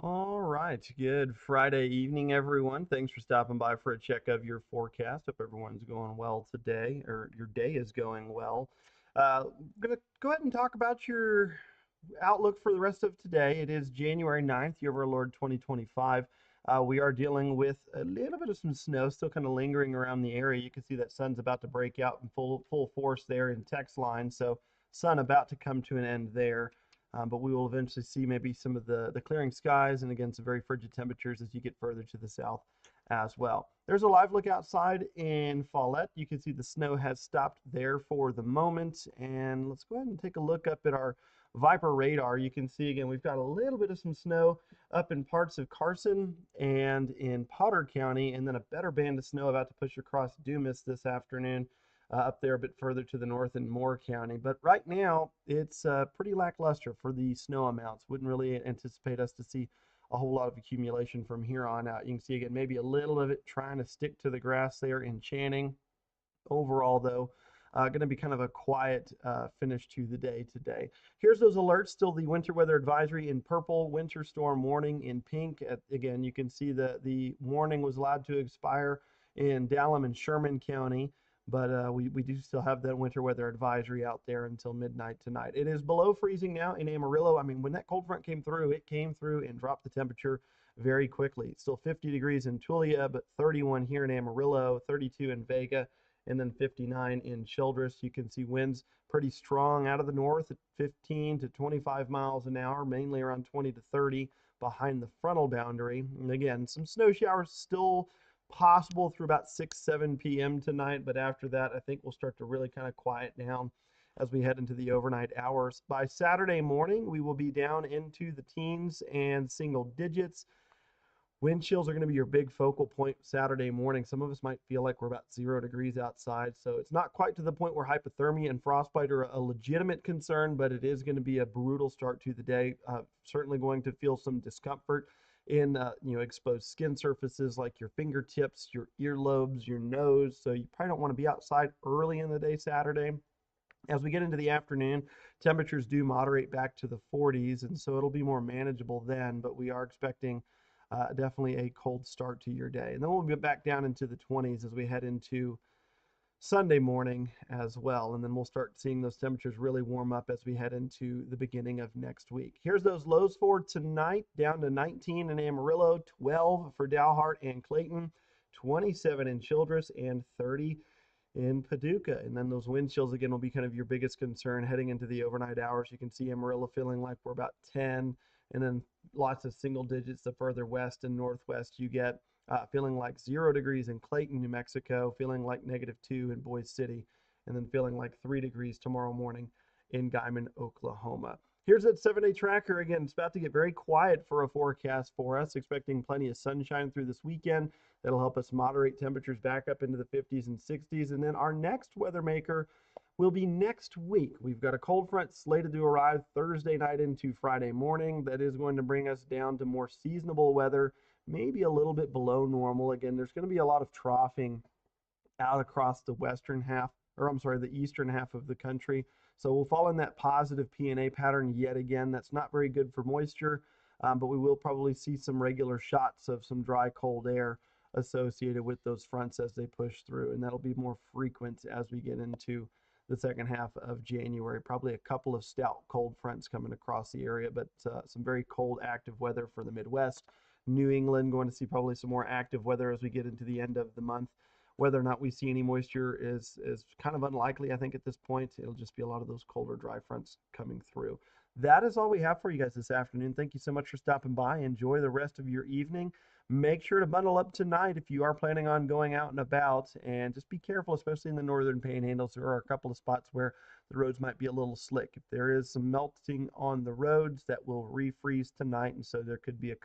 All right. Good Friday evening, everyone. Thanks for stopping by for a check of your forecast. Hope everyone's going well today, or your day is going well. I'm going to go ahead and talk about your outlook for the rest of today. It is January 9th, year of our Lord 2025. We are dealing with a little bit of some snow still kind of lingering around the area. You can see that sun's about to break out in full force there in text line. So sun about to come to an end there. But we will eventually see maybe some of the clearing skies and again some very frigid temperatures as you get further to the south as well. There's a live look outside in Follette. You can see the snow has stopped there for the moment. And let's go ahead and take a look up at our Viper radar. You can see again we've got a little bit of some snow up in parts of Carson and in Potter County, and then a better band of snow about to push across Dumas this afternoon up there a bit further to the north in Moore County. But right now, it's pretty lackluster for the snow amounts. Wouldn't really anticipate us to see a whole lot of accumulation from here on out. You can see again, maybe a little of it trying to stick to the grass there in Channing. Overall, though, going to be kind of a quiet finish to the day today. Here's those alerts. Still the winter weather advisory in purple, winter storm warning in pink. Again, you can see the warning was allowed to expire in Dallam and Sherman County, but we do still have that winter weather advisory out there until midnight tonight. It is below freezing now in Amarillo. I mean, when that cold front came through, it came through and dropped the temperature very quickly. It's still 50 degrees in Tulia, but 31 here in Amarillo, 32 in Vega, and then 59 in Childress. You can see winds pretty strong out of the north at 15 to 25 miles an hour, mainly around 20 to 30 behind the frontal boundary. And again, some snow showers still possible through about 6, 7 p.m. tonight, but after that, I think we'll start to really kind of quiet down as we head into the overnight hours. By Saturday morning, we will be down into the teens and single digits. Wind chills are going to be your big focal point Saturday morning. Some of us might feel like we're about 0 degrees outside, so it's not quite to the point where hypothermia and frostbite are a legitimate concern, but it is going to be a brutal start to the day. Certainly going to feel some discomfort in exposed skin surfaces like your fingertips, your earlobes, your nose. So you probably don't want to be outside early in the day Saturday. As we get into the afternoon, temperatures do moderate back to the 40s, and so it'll be more manageable then, but we are expecting definitely a cold start to your day. And then we'll get back down into the 20s as we head into Sunday morning as well. And then we'll start seeing those temperatures really warm up as we head into the beginning of next week. Here's those lows for tonight, down to 19 in Amarillo, 12 for Dalhart and Clayton, 27 in Childress, and 30 in Paducah. And then those wind chills again will be kind of your biggest concern heading into the overnight hours. You can see Amarillo feeling like we're about 10, and then lots of single digits the further west and northwest you get. Feeling like 0 degrees in Clayton, New Mexico, feeling like -2 in Boise City, and then feeling like 3 degrees tomorrow morning in Guymon, Oklahoma. Here's that 7-day tracker. Again, it's about to get very quiet for a forecast for us, expecting plenty of sunshine through this weekend. That'll help us moderate temperatures back up into the 50s and 60s. And then our next weather maker will be next week. We've got a cold front slated to arrive Thursday night into Friday morning. That is going to bring us down to more seasonable weather, maybe a little bit below normal. Again, there's going to be a lot of troughing out across the western half, or I'm sorry, the eastern half of the country. So we'll fall in that positive P&A pattern yet again. That's not very good for moisture, but we will probably see some regular shots of some dry, cold air associated with those fronts as they push through. And that'll be more frequent as we get into the second half of January. Probably a couple of stout cold fronts coming across the area, but some very cold, active weather for the Midwest. New England going to see probably some more active weather as we get into the end of the month. Whether or not we see any moisture is kind of unlikely, I think, at this point. It'll just be a lot of those colder, dry fronts coming through. That is all we have for you guys this afternoon. Thank you so much for stopping by. Enjoy the rest of your evening. Make sure to bundle up tonight if you are planning on going out and about, and just be careful, especially in the northern panhandles. There are a couple of spots where the roads might be a little slick. If there is some melting on the roads, that will refreeze tonight, and so there could be a couple